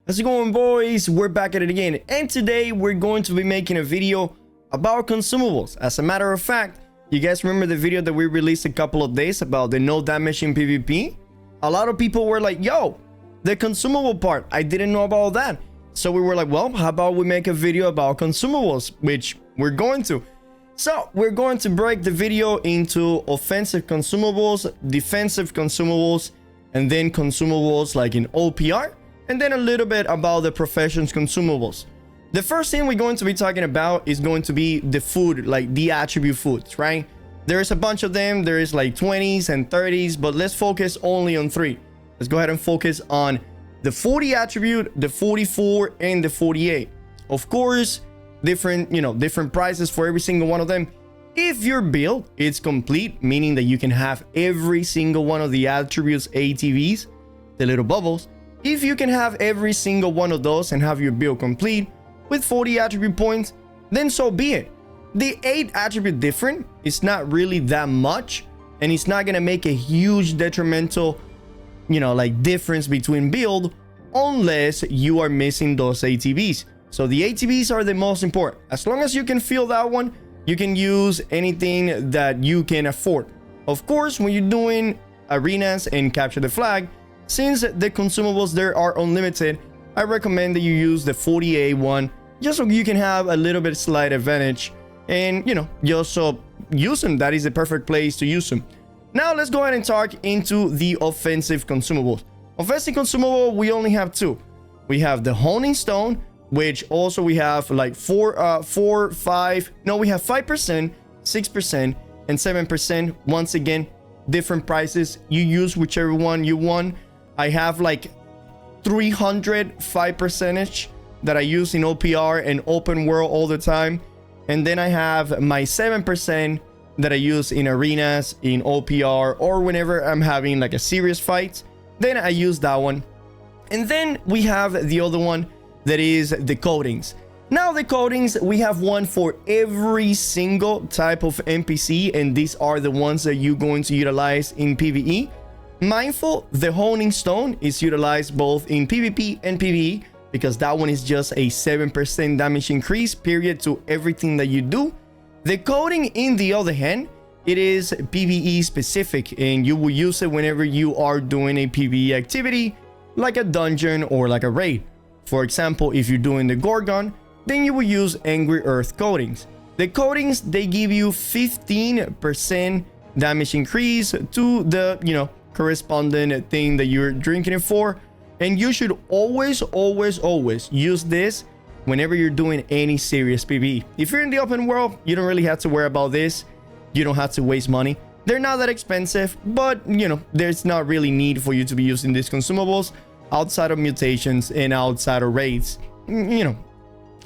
How's it going, boys? We're back at it again, and today we're going to be making a video about consumables. As a matter of fact, you guys remember the video that we released a couple of days about the no damage in PvP? A lot of people were like, yo, the consumable part, I didn't know about that. So we were like, well, how about we make a video about consumables, which we're going to. So we're going to break the video into offensive consumables, defensive consumables, and then consumables like in OPR, and then a little bit about the profession's consumables. The first thing we're going to be talking about is going to be the food, like the attribute foods, right? There's a bunch of them. There is like 20s and 30s, but let's focus only on 3. Let's go ahead and focus on the 40 attribute, the 44, and the 48. Of course, different prices for every single one of them. If your build is complete, meaning that you can have every single one of the attributes ATVs, the little bubbles, if you can have every single one of those and have your build complete with 40 attribute points, then so be it. The 8 attribute different is not really that much, and it's not gonna make a huge detrimental difference between build unless you are missing those ATVs. So the ATVs are the most important. As long as you can fill that one, you can use anything that you can afford. Of course, when you're doing arenas and capture the flag, since the consumables there are unlimited, I recommend that you use the 48 one, just so you can have a little bit slight advantage, and you also use them. That is the perfect place to use them. Now let's go ahead and talk into the offensive consumables. Offensive consumable, we only have 2. We have the honing stone, which also we have like 5%, 6%, and 7%. Once again, different prices. You use whichever one you want. I have like 305% that I use in OPR and open world all the time. And then I have my 7% that I use in arenas, in OPR, or whenever I'm having like a serious fight. Then I use that one. And then we have the other one that is the coatings. Now the coatings, we have one for every single type of NPC, and these are the ones that you're going to utilize in PvE. Mindful, the honing stone is utilized both in PvP and PvE because that one is just a 7% damage increase period to everything that you do. The coating, in the other hand, it is PvE specific, and you will use it whenever you are doing a PvE activity like a dungeon or like a raid. For example, if you're doing the Gorgon, then you will use Angry Earth coatings. The coatings, they give you 15% damage increase to the, corresponding thing that you're drinking it for. And you should always use this whenever you're doing any serious PvE. If you're in the open world, you don't really have to worry about this. You don't have to waste money. They're not that expensive, but there's not really need for you to be using these consumables outside of mutations and outside of raids.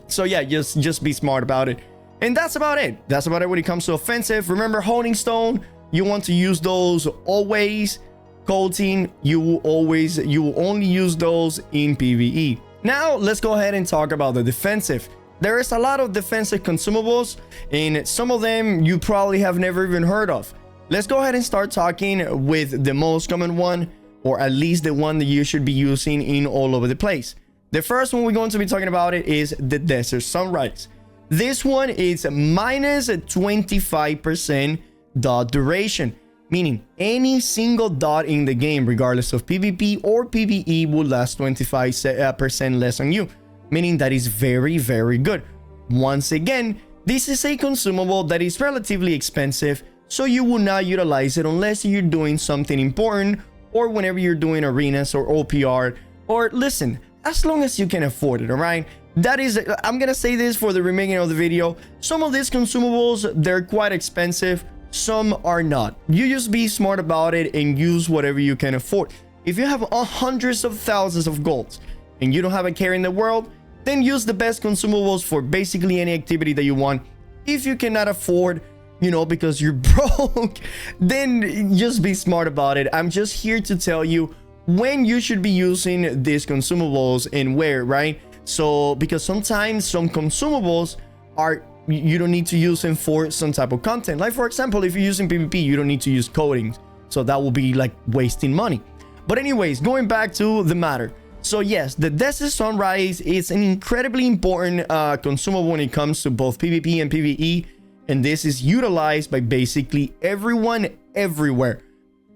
So yeah, just be smart about it. And that's about it. That's about it when it comes to offensive. Remember, honing stone, you want to use those always. Coating, you will only use those in PvE. Now let's go ahead and talk about the defensive. There is a lot of defensive consumables, and some of them you probably have never even heard of. Let's go ahead and start talking with the most common one, or at least the one that you should be using in all over the place. The first one we're going to be talking about it is the Desert Sunrise. This one is minus 25% dot duration, meaning any single dot in the game, regardless of PvP or PvE, will last 25% less on you, meaning that is very, very good. Once again, this is a consumable that is relatively expensive, so you will not utilize it unless you're doing something important or whenever you're doing arenas or OPR, or listen, as long as you can afford it, all right? That is, I'm gonna say this for the remaining of the video. Some of these consumables, they're quite expensive. Some are not. You just be smart about it and use whatever you can afford. If you have hundreds of thousands of golds and you don't have a care in the world, then use the best consumables for basically any activity that you want. If you cannot afford, because you're broke, then just be smart about it. I'm just here to tell you when you should be using these consumables and where, right? So, because sometimes some consumables are you don't need to use them for some type of content. Like, for example, if you're using PvP, you don't need to use coatings. So that will be like wasting money. But anyways, going back to the matter. So yes, the Desert Sunrise is an incredibly important consumable when it comes to both PvP and PvE, and this is utilized by basically everyone everywhere,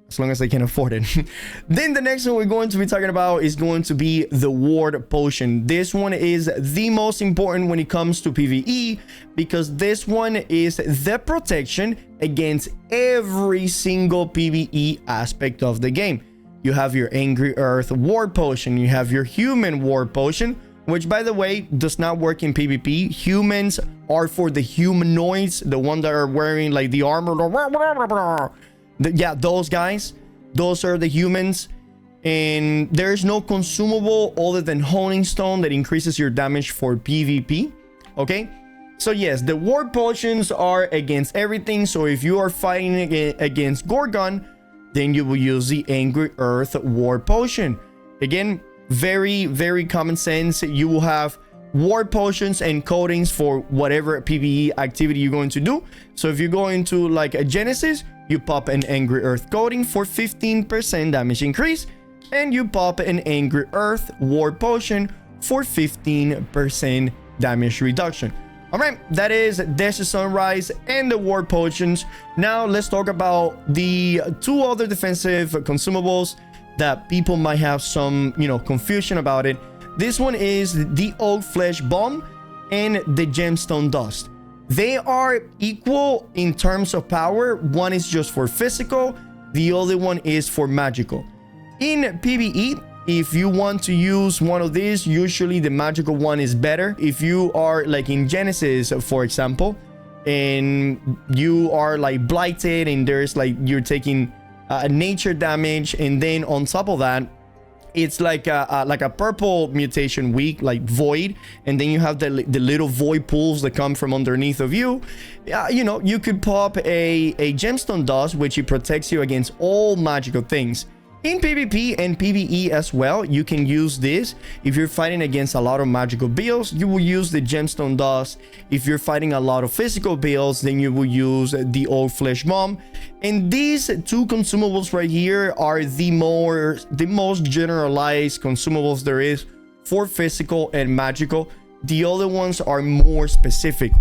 as long as they can afford it. Then the next one we're going to be talking about is going to be the Ward Potion. This one is the most important when it comes to PvE, because this one is the protection against every single PvE aspect of the game. You have your Angry Earth Ward Potion, you have your Human Ward Potion, which by the way does not work in PvP. Humans are for the humanoids, the one that are wearing like the armor. Yeah, those guys, those are the humans. And there's no consumable other than Honing Stone that increases your damage for PvP. Okay, so yes, the Ward Potions are against everything. So if you are fighting against Gorgon, then you will use the Angry Earth Ward Potion. Again, very common sense. You will have Ward Potions and coatings for whatever PvE activity you're going to do. So if you go into like a Genesis, you pop an Angry Earth coating for 15% damage increase, and you pop an Angry Earth Ward Potion for 15% damage reduction. All right, that is Desert Sunrise and the Ward Potions. Now let's talk about the two other defensive consumables that people might have some, confusion about it. This one is the Oak Flesh Bomb and the Gemstone Dust. They are equal in terms of power. One is just for physical, the other one is for magical. In PvE, if you want to use one of these, usually the magical one is better. If you are like in Genesis, for example, and you are like blighted and there's like you're taking nature damage, and then on top of that it's like a purple mutation weak, like void, and then you have the little void pools that come from underneath of you. You could pop a Gemstone Dust, which it protects you against all magical things. In PvP and PvE as well, you can use this. If you're fighting against a lot of magical builds, you will use the Gemstone Dust. If you're fighting a lot of physical builds, then you will use the Old Flesh Bomb. And these two consumables right here are the most generalized consumables there is for physical and magical. The other ones are more specific.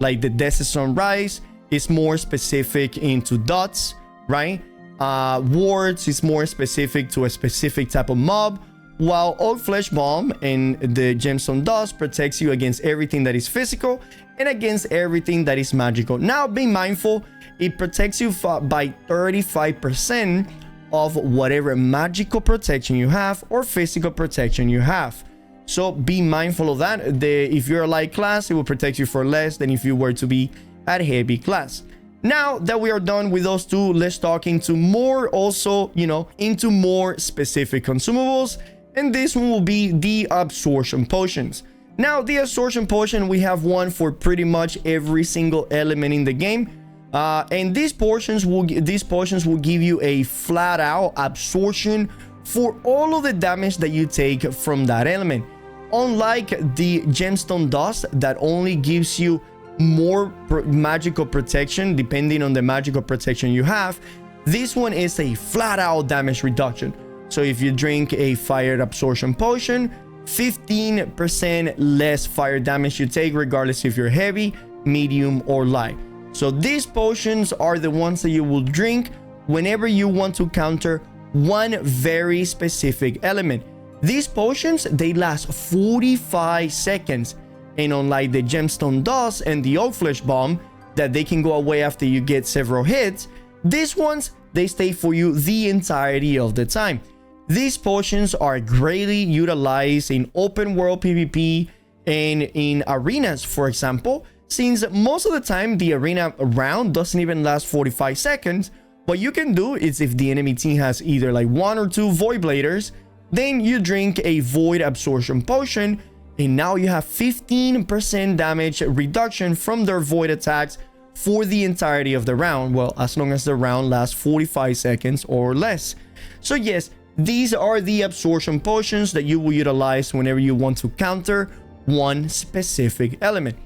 Like the Desert Sunrise is more specific into dots, right? Wards is more specific to a specific type of mob, while Oak Flesh Bomb and the Gemstone Dust protects you against everything that is physical and against everything that is magical. Now, be mindful, it protects you by 35% of whatever magical protection you have or physical protection you have. So be mindful of that. If you're a light class, it will protect you for less than if you were to be at heavy class. Now that we are done with those two, let's talk into more into more specific consumables. And this one will be the Absorption Potions. Now, the Absorption Potion, we have one for pretty much every single element in the game. And these potions will give you a flat out absorption for all of the damage that you take from that element. Unlike the Gemstone Dust that only gives you more magical protection depending on the magical protection you have, this one is a flat out damage reduction. So if you drink a Fire Absorption Potion, 15% less fire damage you take regardless if you're heavy, medium, or light. So these potions are the ones that you will drink whenever you want to counter one very specific element. These potions, they last 45 seconds. And unlike the Gemstone Dust and the Oak Flesh Bomb, that they can go away after you get several hits, these ones, they stay for you the entirety of the time. These potions are greatly utilized in open world PvP and in arenas, for example, since most of the time the arena round doesn't even last 45 seconds. What you can do is, if the enemy team has either like 1 or 2 Void Bladers, then you drink a Void Absorption Potion, and now you have 15% damage reduction from their void attacks for the entirety of the round. Well, as long as the round lasts 45 seconds or less. So yes, these are the absorption potions that you will utilize whenever you want to counter one specific element.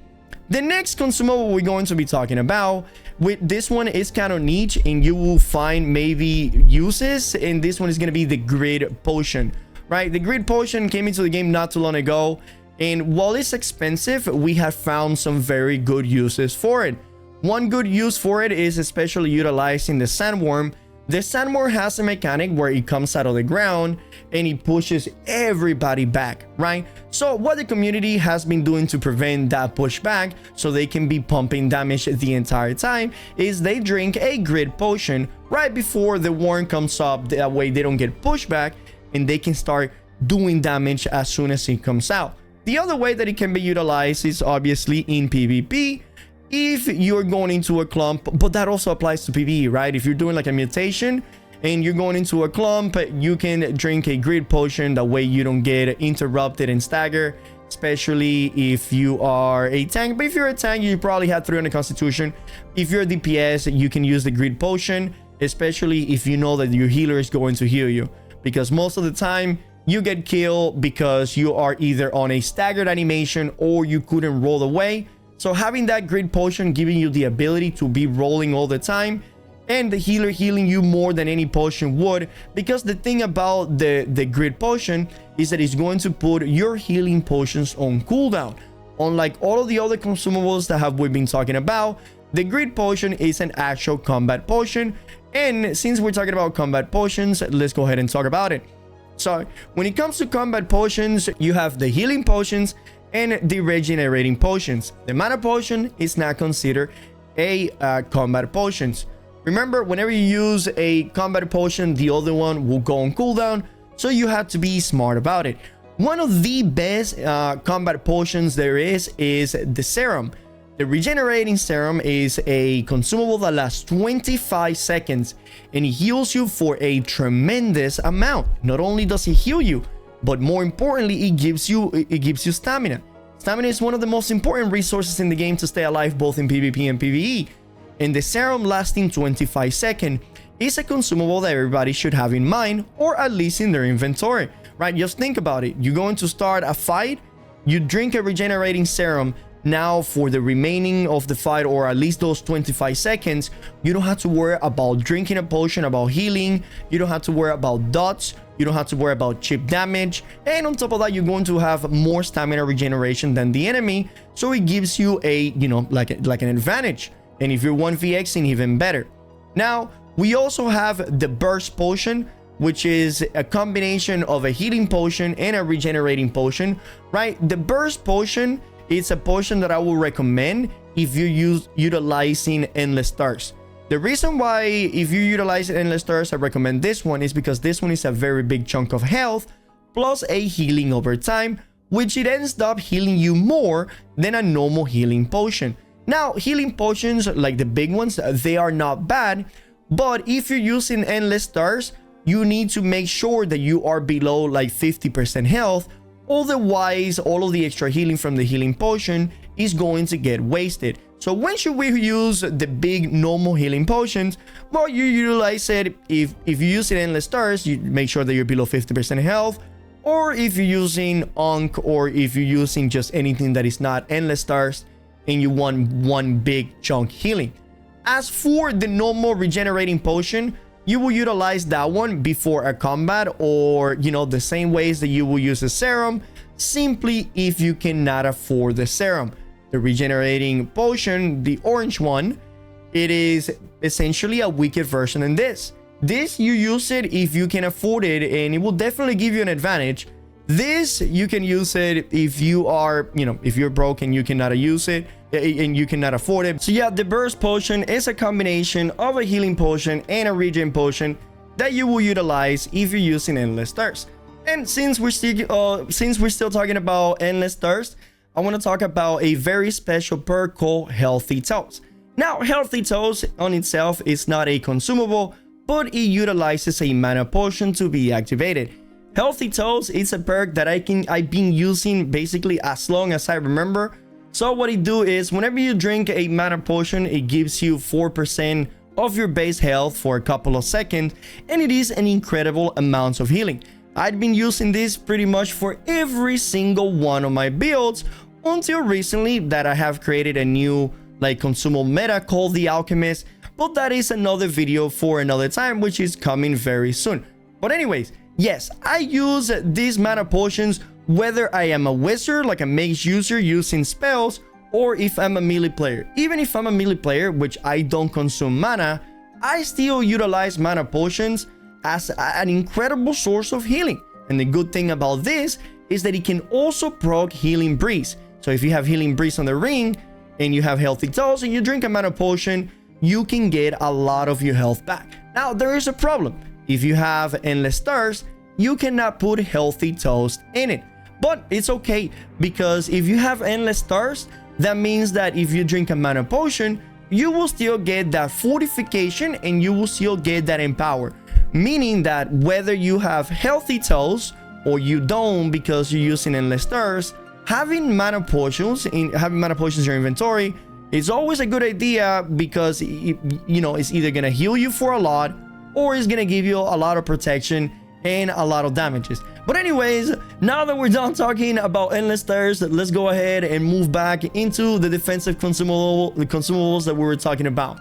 The next consumable we're going to be talking about, with this one is kind of niche and you will find maybe uses, and this one is going to be the Grid Potion. right? The grid potion came into the game not too long ago, and while it's expensive, we have found some very good uses for it. One good use for it is especially utilizing the sandworm. The sandworm has a mechanic where it comes out of the ground and it pushes everybody back, right? So what the community has been doing to prevent that pushback so they can be pumping damage the entire time is they drink a grid potion right before the worm comes up. That way they don't get pushed back and they can start doing damage as soon as it comes out. The other way that it can be utilized is obviously in PvP. If you're going into a clump, but that also applies to PvE, right? If you're doing like a mutation and you're going into a clump, you can drink a grid potion. That way you don't get interrupted and stagger, especially if you are a tank. But if you're a tank, you probably have 300 constitution. If you're a DPS, you can use the grid potion, especially if you know that your healer is going to heal you, because most of the time you get killed because you are either on a staggered animation or you couldn't roll away. So having that grid potion giving you the ability to be rolling all the time, and the healer healing you more than any potion would, because the thing about the grid potion is that it's going to put your healing potions on cooldown. Unlike all of the other consumables that we've been talking about, the grid potion is an actual combat potion. And since we're talking about combat potions, let's go ahead and talk about it. So when it comes to combat potions, you have the healing potions and the regenerating potions. The mana potion is not considered a combat potions. Remember, whenever you use a combat potion, the other one will go on cooldown, so you have to be smart about it. One of the best combat potions there is the serum. The regenerating serum is a consumable that lasts 25 seconds and it heals you for a tremendous amount. Not only does it heal you, but more importantly, it gives you stamina. Stamina is one of the most important resources in the game to stay alive, both in PvP and PvE. And the serum lasting 25 seconds is a consumable that everybody should have in mind, or at least in their inventory, right? Just think about it. You're going to start a fight, you drink a regenerating serum. Now for the remaining of the fight, or at least those 25 seconds, you don't have to worry about drinking a potion, about healing. You don't have to worry about dots. You don't have to worry about chip damage. And on top of that, you're going to have more stamina regeneration than the enemy. So it gives you a, like an advantage. And if you're 1vxing, even better. Now, we also have the burst potion, which is a combination of a healing potion and a regenerating potion, right? The burst potion, it's a potion that I will recommend if you utilizing endless stars. The reason why if you utilize endless stars, I recommend this one is because this one is a very big chunk of health plus a healing over time, which it ends up healing you more than a normal healing potion. Now, healing potions, like the big ones, they are not bad, but if you're using endless stars, you need to make sure that you are below like 50% health. Otherwise, all of the extra healing from the healing potion is going to get wasted. So when should we use the big normal healing potions? Well, you utilize it if you use it endless stars, you make sure that you're below 50% health. Or if you're using Onk, or if you're using just anything that is not endless stars and you want one big chunk healing. As for the normal regenerating potion, you will utilize that one before a combat, or the same ways that you will use a serum, simply if you cannot afford the serum. The regenerating potion, the orange one, it is essentially a weaker version than this. This, you use it if you can afford it, and it will definitely give you an advantage. This, you can use it if you are, if you're broke and you cannot use it and you cannot afford it. So yeah, the burst potion is a combination of a healing potion and a regen potion that you will utilize if you're using endless stars. And since we're still talking about endless stars, I want to talk about a very special perk called Healthy Toes. Now, Healthy Toes on itself is not a consumable, but it utilizes a mana potion to be activated. Healthy Toes is a perk that I've been using basically as long as I remember. So what it do is whenever you drink a mana potion, it gives you 4% of your base health for a couple of seconds, and it is an incredible amount of healing. I'd been using this pretty much for every single one of my builds until recently that I have created a new consumable meta called the Alchemist, but that is another video for another time, which is coming very soon. But anyways, yes, I use these mana potions whether I am a wizard, like a mage user using spells, or if I'm a melee player. Even if I'm a melee player, which I don't consume mana, I still utilize mana potions as an incredible source of healing. And the good thing about this is that it can also proc Healing Breeze. So if you have Healing Breeze on the ring and you have healthy toes and you drink a mana potion, you can get a lot of your health back. Now, there is a problem. If you have Endless Thirst, you cannot put healthy toast in it. But it's okay, because if you have Endless Thirst, that means that if you drink a mana potion, you will still get that fortification and you will still get that empower. Meaning that whether you have healthy toes or you don't because you're using Endless Thirst, having mana potions in your inventory is always a good idea, because it's either gonna heal you for a lot or it's gonna give you a lot of protection and a lot of damages. But anyways, now that we're done talking about Endless Thirst, let's go ahead and move back into the defensive consumables that we were talking about.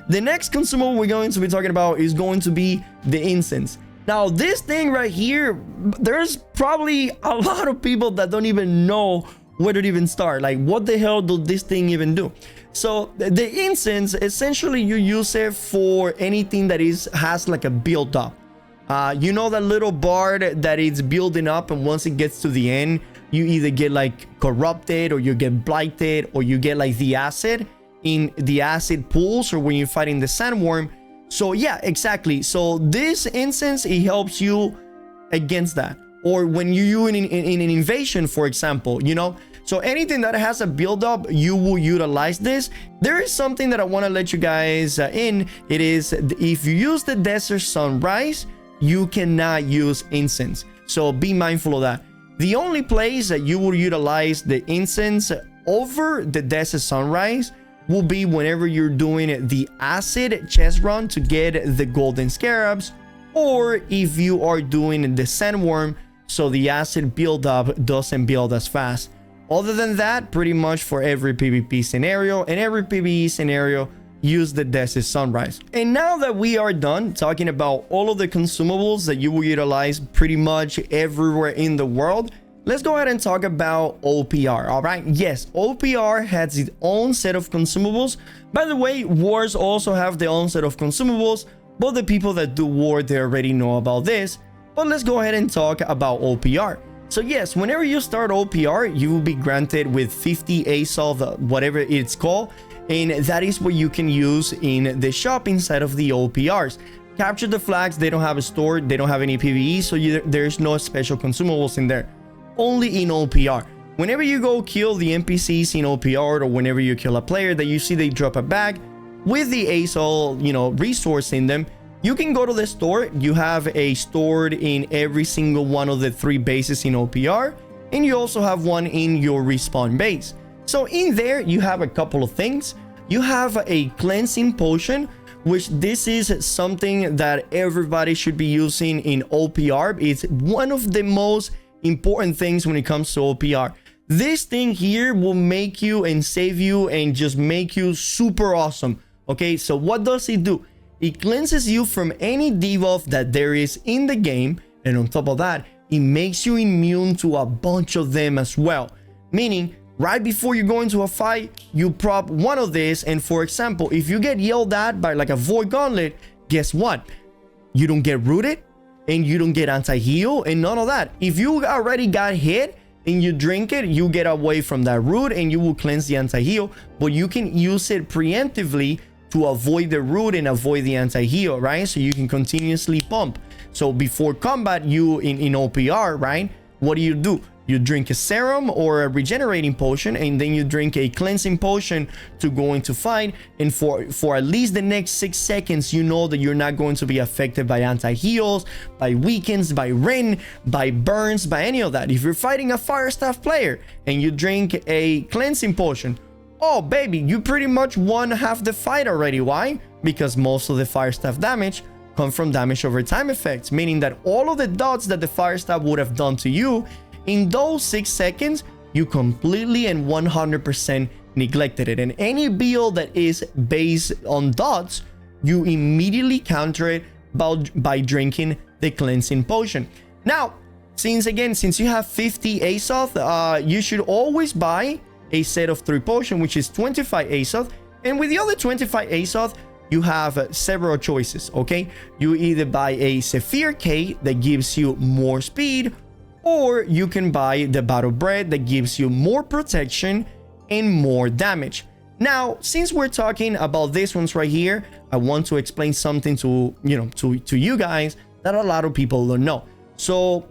The next consumable we're going to be talking about is going to be the Incense. Now, this thing right here, there's probably a lot of people that don't even know where to even start. Like, what the hell does this thing even do? So the Incense, essentially you use it for anything that has like a build up. You know that little bar that it's building up, and once it gets to the end, you either get like corrupted, or you get blighted, or you get like the acid in the acid pools, or when you're fighting the sandworm. So yeah, exactly. So this Incense, it helps you against that. Or when you're in an invasion, for example, so anything that has a build up, you will utilize this. There is something that I want to let you guys in. It is, if you use the Desert Sunrise, you cannot use Incense. So be mindful of that. The only place that you will utilize the Incense over the Desert Sunrise will be whenever you're doing the acid chest run to get the golden scarabs, or if you are doing the sandworm, so the acid build up doesn't build as fast. Other than that, pretty much for every PvP scenario and every PvE scenario, use the Desert Sunrise. And now that we are done talking about all of the consumables that you will utilize pretty much everywhere in the world, let's go ahead and talk about OPR. All right, yes, OPR has its own set of consumables. By the way, wars also have their own set of consumables, but the people that do war, they already know about this. But let's go ahead and talk about OPR. So yes, whenever you start OPR, you will be granted with 50 ASOL, whatever it's called, and that is what you can use in the shop inside of the OPRs. Capture the Flags, they don't have a store, they don't have any PvE, so there's no special consumables in there. Only in OPR. Whenever you go kill the NPCs in OPR, or whenever you kill a player that you see they drop a bag with the ASOL, resource in them, you can go to the store. You have a stored in every single one of the 3 bases in OPR, and you also have one in your respawn base. So in there, you have a couple of things. You have a cleansing potion, which this is something that everybody should be using in OPR. It's one of the most important things when it comes to OPR. This thing here will make you and save you and just make you super awesome. Okay, so what does it do? It cleanses you from any debuff that there is in the game, and on top of that, it makes you immune to a bunch of them as well. Meaning, right before you go into a fight, you prop one of these, and for example, if you get yelled at by like a void gauntlet, guess what? You don't get rooted, and you don't get anti-heal, and none of that. If you already got hit and you drink it, you get away from that root and you will cleanse the anti-heal, but you can use it preemptively to avoid the root and avoid the anti-heal, right? So you can continuously pump. So before combat, you in OPR, right? What do? You drink a serum or a regenerating potion, and then you drink a cleansing potion to go into fight. And for at least the next 6 seconds, you know that you're not going to be affected by anti-heals, by weakens, by Rin, by burns, by any of that. If you're fighting a fire staff player and you drink a cleansing potion, oh baby, you pretty much won half the fight already. Why? Because most of the fire staff damage come from damage over time effects, meaning that all of the dots that the fire staff would have done to you in those 6 seconds, you completely and 100% neglected it. And any build that is based on dots, you immediately counter it by drinking the cleansing potion. Now, since you have 50 Azoth, you should always buy a set of 3 potions, which is 25 Azoth. And with the other 25 Azoth, you have several choices, okay? You either buy a Sapphire Cake that gives you more speed, or you can buy the Battle Bread that gives you more protection and more damage. Now, since we're talking about these ones right here, I want to explain something to you guys that a lot of people don't know. So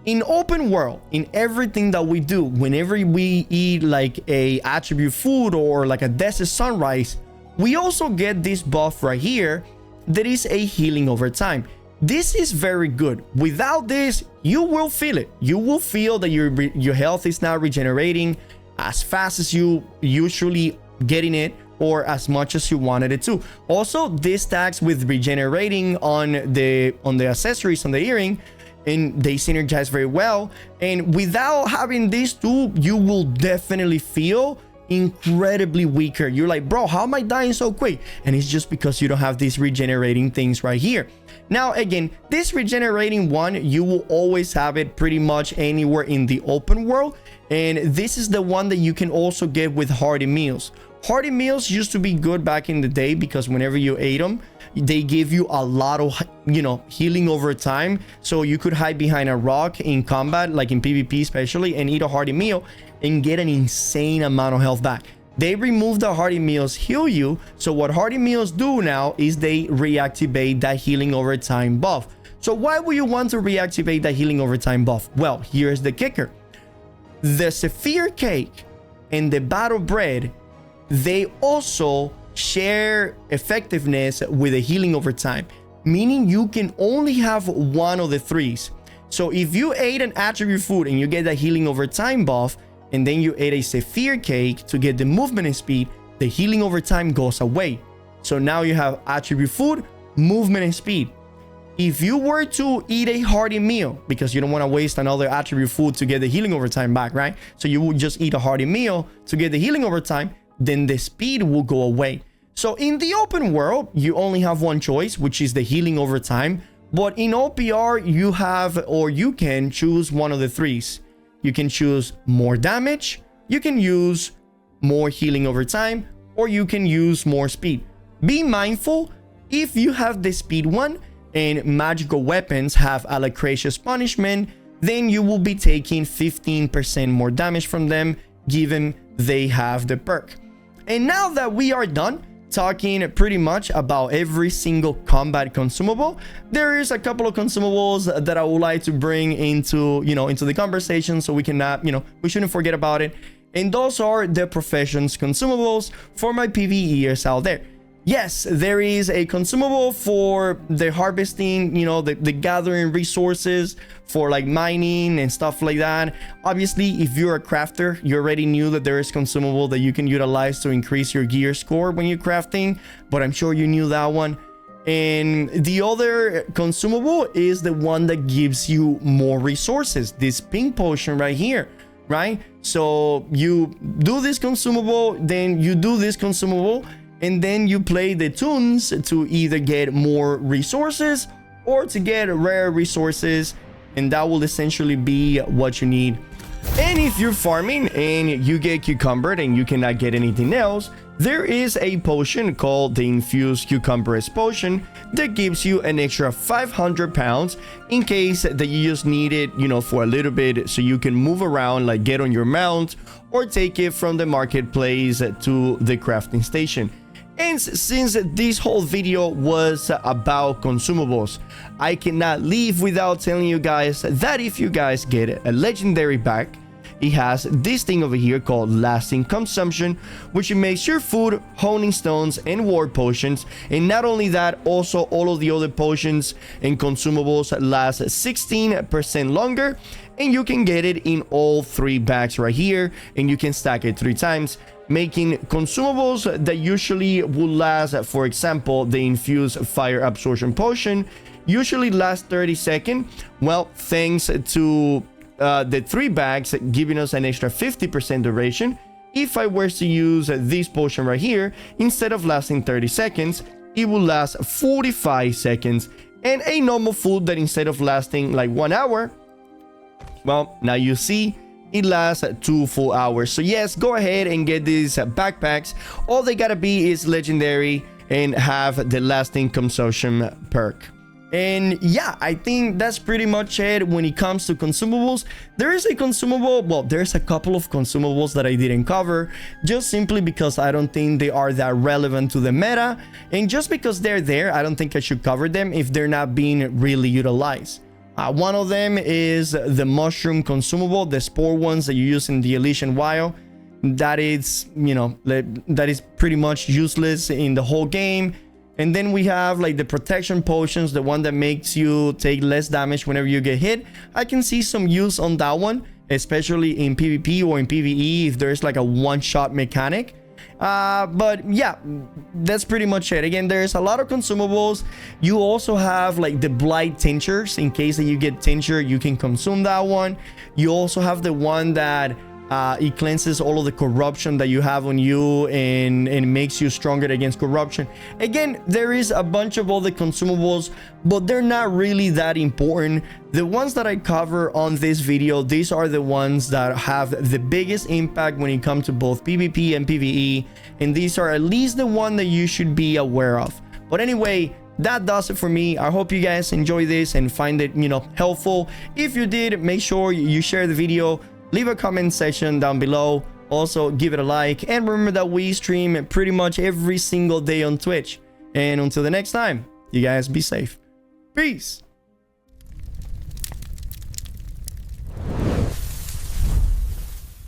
in open world, in everything that we do, whenever we eat like a attribute food or like a desert sunrise, we also get this buff right here that is a healing over time. This is very good. Without this, you will feel it. You will feel that your health is not regenerating as fast as you usually getting it, or as much as you wanted it to. Also, this stacks with regenerating on the accessories on the earring, and they synergize very well. And without having these two, you will definitely feel incredibly weaker. You're like, bro, how am I dying so quick? And it's just because you don't have these regenerating things right here. Now, again, this regenerating one, you will always have it pretty much anywhere in the open world. And this is the one that you can also get with hearty meals. Hearty meals used to be good back in the day because whenever you ate them, they give you a lot of, healing over time. So you could hide behind a rock in combat, like in PvP especially, and eat a hearty meal and get an insane amount of health back. They remove the hearty meals heal you. So what hearty meals do now is they reactivate that healing over time buff. So why would you want to reactivate that healing over time buff? Well, here's the kicker. The Sapphire Cake and the Battle Bread, they also share effectiveness with a healing over time, meaning you can only have one of the 3s. So if you ate an attribute food and you get that healing over time buff, and then you ate a Sapphire Cake to get the movement and speed, the healing over time goes away. So now you have attribute food, movement and speed. If you were to eat a hearty meal, because you don't want to waste another attribute food to get the healing over time back, right? So you would just eat a hearty meal to get the healing over time, then the speed will go away. So in the open world, you only have one choice, which is the healing over time. But in OPR, you have, or you can choose one of the 3s. You can choose more damage, you can use more healing over time, or you can use more speed. Be mindful, if you have the speed one and magical weapons have Alacracious Punishment, then you will be taking 15% more damage from them, given they have the perk. And now that we are done talking pretty much about every single combat consumable, there is a couple of consumables that I would like to bring into the conversation, so we cannot, we shouldn't forget about it. And those are the professions consumables for my PvEers out there. Yes, there is a consumable for the harvesting, the gathering resources for like mining and stuff like that. Obviously, if you're a crafter, you already knew that there is consumable that you can utilize to increase your gear score when you're crafting, but I'm sure you knew that one. And the other consumable is the one that gives you more resources, this pink potion right here, right? So you do this consumable, then you do this consumable, and then you play the tunes to either get more resources or to get rare resources, and that will essentially be what you need. And if you're farming and you get cucumbered and you cannot get anything else, there is a potion called the Infused Cucumberous Potion that gives you an extra 500 pounds in case that you just need it, for a little bit, so you can move around, like get on your mount or take it from the marketplace to the crafting station. And since this whole video was about consumables, I cannot leave without telling you guys that if you guys get a legendary back, it has this thing over here called Lasting Consumption, which makes your food, honing stones, and war potions. And not only that, also all of the other potions and consumables last 16% longer. And you can get it in all 3 bags right here, and you can stack it 3 times, making consumables that usually will last, for example, the Infused Fire Absorption Potion usually lasts 30 seconds. Well, thanks to the 3 bags giving us an extra 50% duration, if I were to use this potion right here, instead of lasting 30 seconds, it will last 45 seconds. and a normal food that instead of lasting like 1 hour, well, now you see it lasts 2 full hours. So yes, go ahead and get these backpacks. All they gotta be is legendary and have the lasting consumption perk. And yeah, I think that's pretty much it when it comes to consumables. There is a consumable, well, there's a couple of consumables that I didn't cover, just simply because I don't think they are that relevant to the meta. And just because they're there, I don't think I should cover them if they're not being really utilized. One of them is the mushroom consumable, the spore ones that you use in the Elysian Wild. That is, you know, that is pretty much useless in the whole game. And then we have like the protection potions, the one that makes you take less damage whenever you get hit. I can see some use on that one, especially in PvP or in PvE if there's like a one-shot mechanic. But yeah, that's pretty much it. Again, there's a lot of consumables. You also have like the blight tinctures. In case that you get tincture, you can consume that one. You also have the one that it cleanses all of the corruption that you have on you and makes you stronger against corruption. Again, there is a bunch of other consumables, but they're not really that important. The ones that I cover on this video, these are the ones that have the biggest impact when it comes to both PvP and PvE, and these are at least the one that you should be aware of. But anyway, that does it for me. I hope you guys enjoy this and find it, you know, helpful. If you did, make sure you share the video. Leave a comment section down below. Also, give it a like. And remember that we stream pretty much every single day on Twitch. And until the next time, you guys be safe. Peace.